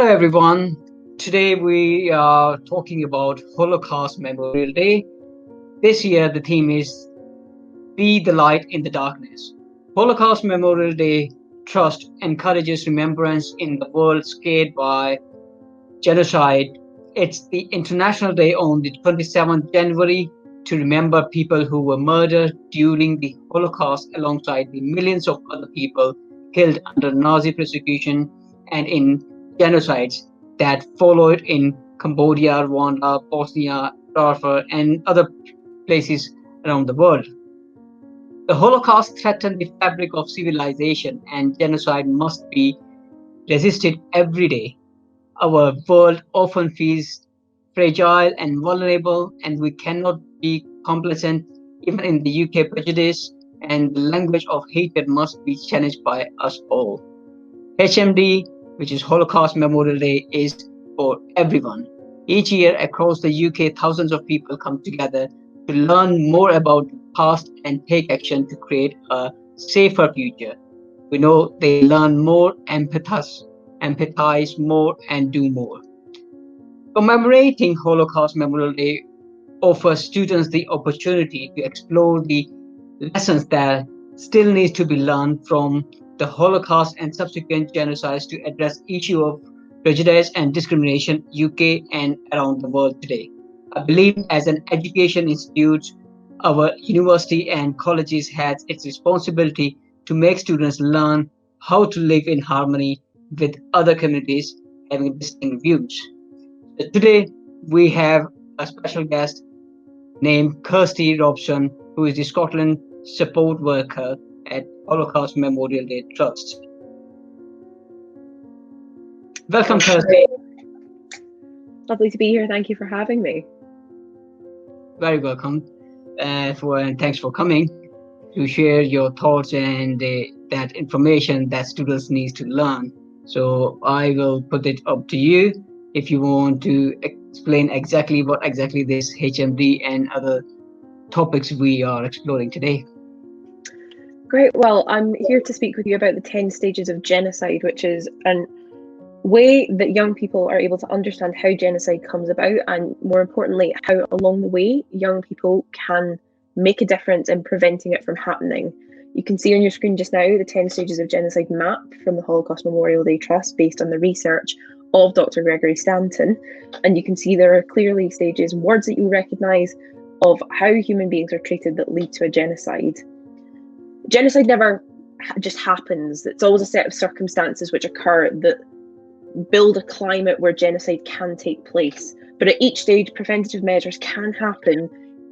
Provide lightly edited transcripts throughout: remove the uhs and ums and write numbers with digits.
everyone. Today we are talking about Holocaust Memorial Day. This year the theme is Be the Light in the Darkness. Holocaust Memorial Day Trust encourages remembrance in the world scarred by genocide. It's the International Day on the 27th January to remember people who were murdered during the Holocaust alongside the millions of other people killed under Nazi persecution and in genocides that followed in Cambodia, Rwanda, Bosnia, Darfur, and other places around the world. The Holocaust threatened the fabric of civilization, and genocide must be resisted every day. Our world often feels fragile and vulnerable, and we cannot be complacent. Even in the UK, prejudice and the language of hatred must be challenged by us all. HMD, which is Holocaust Memorial Day, is for everyone. Each year across the UK, thousands of people come together to learn more about the past and take action to create a safer future. We know they learn more, empathize more, and do more. Commemorating Holocaust Memorial Day offers students the opportunity to explore the lessons that still need to be learned from the Holocaust and subsequent genocides to address issue of prejudice and discrimination UK and around the world today. I believe as an education institute, our university and colleges has its responsibility to make students learn how to live in harmony with other communities having distinct views. So today we have a special guest named Kirsty Robson, who is the Scotland support worker at Holocaust Memorial Day Trust. Welcome, Kirsty. Lovely to be here. Thank you for having me. Very welcome. And thanks for coming to share your thoughts and that information that students need to learn. So I will put it up to you if you want to explain exactly what exactly this HMD and other topics we are exploring today. Great. Well, I'm here to speak with you about the 10 stages of genocide, which is a way that young people are able to understand how genocide comes about, and more importantly, how along the way young people can make a difference in preventing it from happening. You can see on your screen just now the 10 stages of genocide map from the Holocaust Memorial Day Trust based on the research of Dr. Gregory Stanton. And you can see there are clearly stages, words that you recognise of how human beings are treated that lead to a genocide. Genocide never just happens. It's always a set of circumstances which occur that build a climate where genocide can take place. But at each stage, preventative measures can happen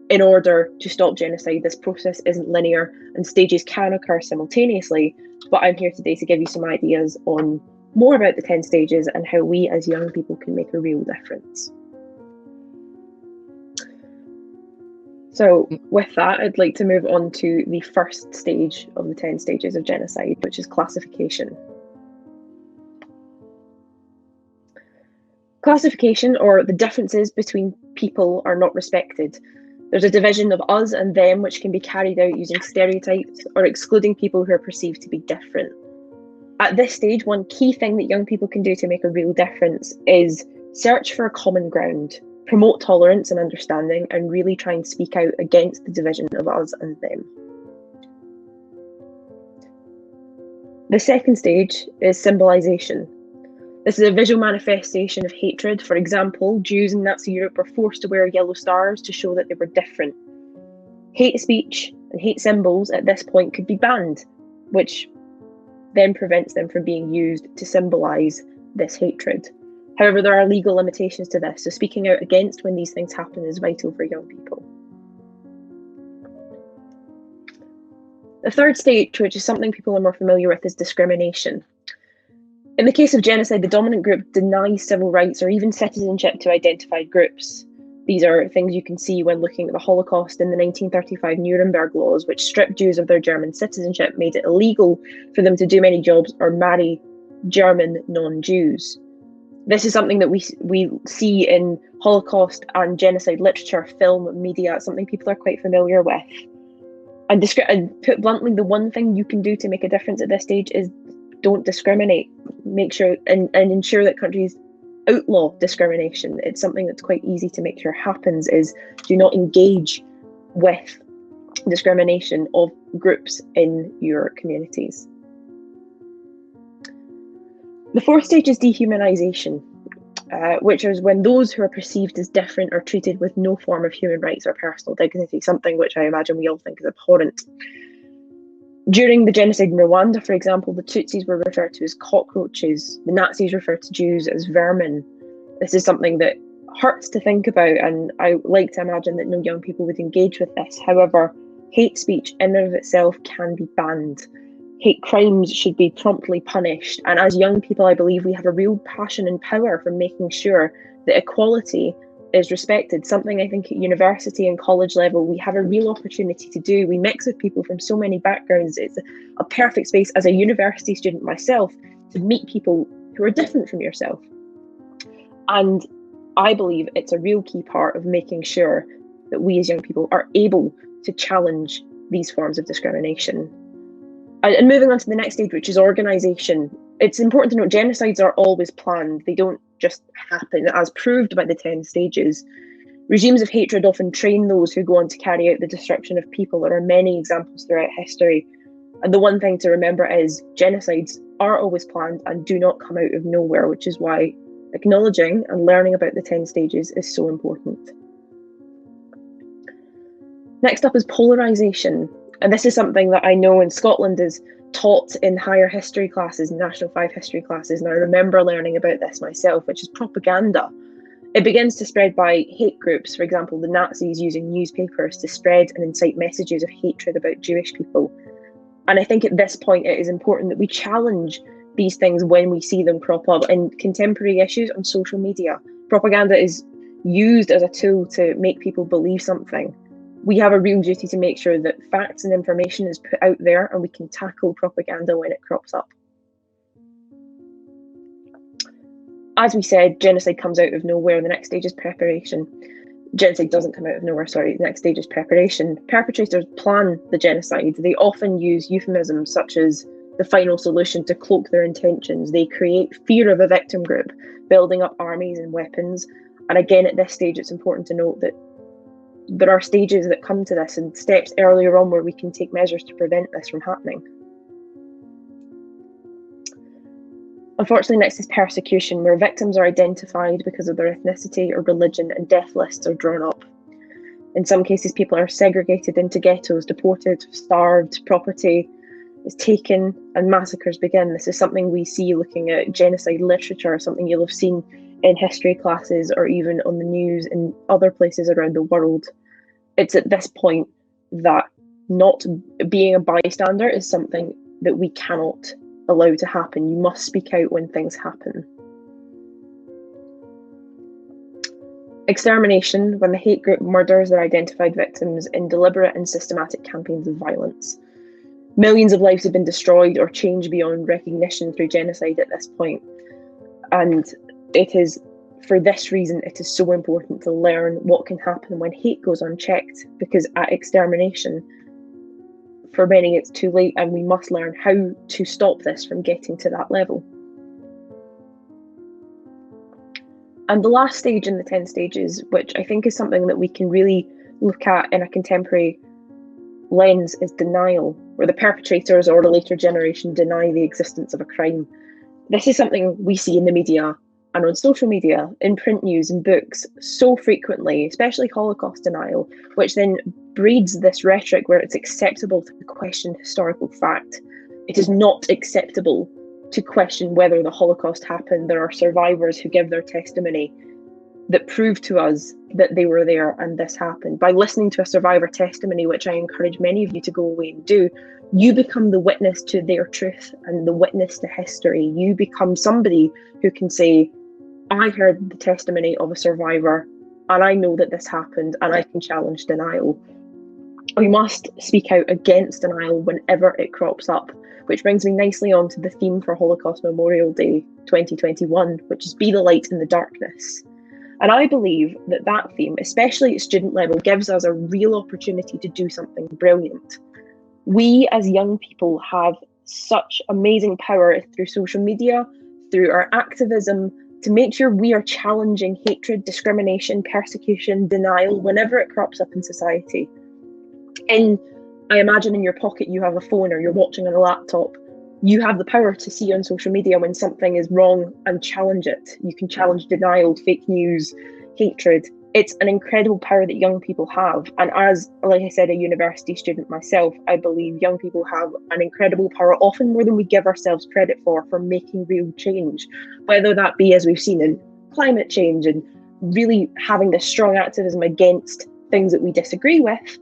in order to stop genocide. This process isn't linear and stages can occur simultaneously. But I'm here today to give you some ideas on more about the 10 stages and how we as young people can make a real difference. So with that, I'd like to move on to the first stage of the 10 stages of genocide, which is classification. Classification, or the differences between people, are not respected. There's a division of us and them which can be carried out using stereotypes or excluding people who are perceived to be different. At this stage, one key thing that young people can do to make a real difference is search for a common ground, promote tolerance and understanding, and really try and speak out against the division of us and them. The second stage is symbolisation. This is a visual manifestation of hatred. For example, Jews in Nazi Europe were forced to wear yellow stars to show that they were different. Hate speech and hate symbols at this point could be banned, which then prevents them from being used to symbolise this hatred. However, there are legal limitations to this, so speaking out against when these things happen is vital for young people. The third stage, which is something people are more familiar with, is discrimination. In the case of genocide, the dominant group denies civil rights or even citizenship to identified groups. These are things you can see when looking at the Holocaust in the 1935 Nuremberg laws, which stripped Jews of their German citizenship, made it illegal for them to do many jobs or marry German non-Jews. This is something that we see in Holocaust and genocide literature, film, media. It's something people are quite familiar with. And put bluntly, the one thing you can do to make a difference at this stage is don't discriminate. Make sure and ensure that countries outlaw discrimination. It's something that's quite easy to make sure happens, is do not engage with discrimination of groups in your communities. The fourth stage is dehumanisation, which is when those who are perceived as different are treated with no form of human rights or personal dignity, something which I imagine we all think is abhorrent. During the genocide in Rwanda, for example, the Tutsis were referred to as cockroaches. The Nazis referred to Jews as vermin. This is something that hurts to think about, and I like to imagine that no young people would engage with this. However, hate speech in and of itself can be banned. Hate crimes should be promptly punished. And as young people, I believe we have a real passion and power for making sure that equality is respected, something I think at university and college level we have a real opportunity to do. We mix with people from so many backgrounds. It's a perfect space as a university student myself to meet people who are different from yourself. And I believe it's a real key part of making sure that we as young people are able to challenge these forms of discrimination. And moving on to the next stage, which is organisation. It's important to note genocides are always planned. They don't just happen, as proved by the 10 stages. Regimes of hatred often train those who go on to carry out the destruction of people. There are many examples throughout history. And the one thing to remember is genocides are always planned and do not come out of nowhere, which is why acknowledging and learning about the 10 stages is so important. Next up is polarisation. And this is something that I know in Scotland is taught in higher history classes, National 5 history classes, and I remember learning about this myself, which is propaganda. It begins to spread by hate groups, for example, the Nazis using newspapers to spread and incite messages of hatred about Jewish people. And I think at this point it is important that we challenge these things when we see them crop up in contemporary issues on social media. Propaganda is used as a tool to make people believe something. We have a real duty to make sure that facts and information is put out there and we can tackle propaganda when it crops up. As we said, genocide comes out of nowhere. The next stage is preparation. Genocide doesn't come out of nowhere, sorry. The next stage is preparation. Perpetrators plan the genocide. They often use euphemisms such as the final solution to cloak their intentions. They create fear of a victim group, building up armies and weapons. And again, at this stage, it's important to note that there are stages that come to this and steps earlier on where we can take measures to prevent this from happening. Unfortunately, next is persecution, where victims are identified because of their ethnicity or religion and death lists are drawn up. In some cases, people are segregated into ghettos, deported, starved, property is taken, and massacres begin. This is something we see looking at genocide literature, something you'll have seen in history classes or even on the news in other places around the world. It's at this point that not being a bystander is something that we cannot allow to happen. You must speak out when things happen. Extermination, when the hate group murders their identified victims in deliberate and systematic campaigns of violence. Millions of lives have been destroyed or changed beyond recognition through genocide at this point. And it is for this reason it is so important to learn what can happen when hate goes unchecked, because at extermination, for many it's too late, and we must learn how to stop this from getting to that level. And the last stage in the 10 stages, which I think is something that we can really look at in a contemporary lens, is denial, where the perpetrators or a later generation deny the existence of a crime. This is something we see in the media and on social media, in print news and books so frequently, especially Holocaust denial, which then breeds this rhetoric where it's acceptable to question historical fact. It is not acceptable to question whether the Holocaust happened. There are survivors who give their testimony that prove to us that they were there and this happened. By listening to a survivor testimony, which I encourage many of you to go away and do, you become the witness to their truth and the witness to history. You become somebody who can say, I heard the testimony of a survivor and I know that this happened and I can challenge denial. We must speak out against denial whenever it crops up, which brings me nicely on to the theme for Holocaust Memorial Day 2021, which is Be the Light in the Darkness. And I believe that that theme, especially at student level, gives us a real opportunity to do something brilliant. We as young people have such amazing power through social media, through our activism, to make sure we are challenging hatred, discrimination, persecution, denial, whenever it crops up in society. And I imagine in your pocket you have a phone or you're watching on a laptop. You have the power to see on social media when something is wrong and challenge it. You can challenge denial, fake news, hatred. It's an incredible power that young people have. And as, like I said, a university student myself, I believe young people have an incredible power, often more than we give ourselves credit for making real change. Whether that be, as we've seen, in climate change and really having this strong activism against things that we disagree with,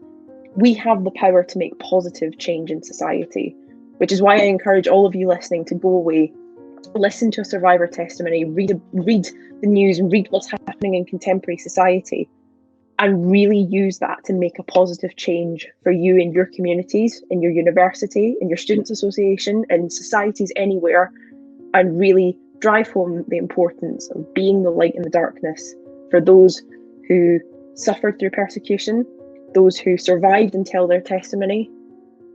we have the power to make positive change in society, which is why I encourage all of you listening to go away, listen to a survivor testimony, read the news and read what's happening in contemporary society, and really use that to make a positive change for you in your communities, in your university, in your students' association, in societies anywhere, and really drive home the importance of being the light in the darkness for those who suffered through persecution, those who survived and tell their testimony.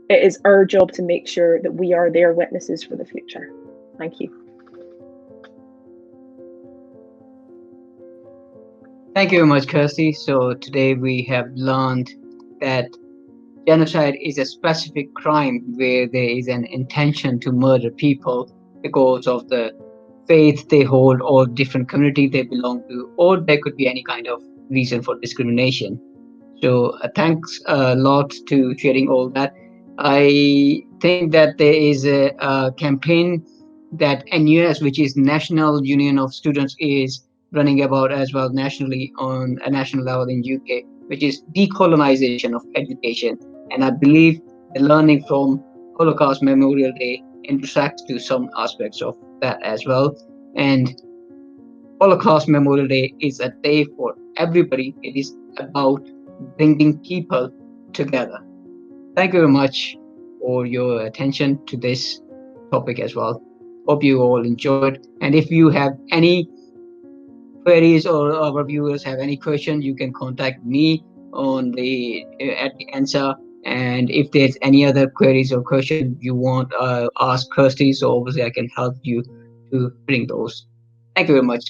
It is our job to make sure that we are their witnesses for the future. Thank you. Thank you very much, Kirsty. So today we have learned that genocide is a specific crime where there is an intention to murder people because of the faith they hold or different community they belong to, or there could be any kind of reason for discrimination. So thanks a lot to sharing all that. I think that there is a campaign that NUS, which is National Union of Students, is running about as well nationally on a national level in UK, which is decolonization of education. And I believe the learning from Holocaust Memorial Day intersects to some aspects of that as well. And Holocaust Memorial Day is a day for everybody. It is about bringing people together. Thank you very much for your attention to this topic as well. Hope you all enjoyed. And if you have any queries or our viewers have any questions, you can contact me on at the ENSA. And if there's any other queries or questions you want ask Kirsty, so obviously I can help you to bring those. Thank you very much.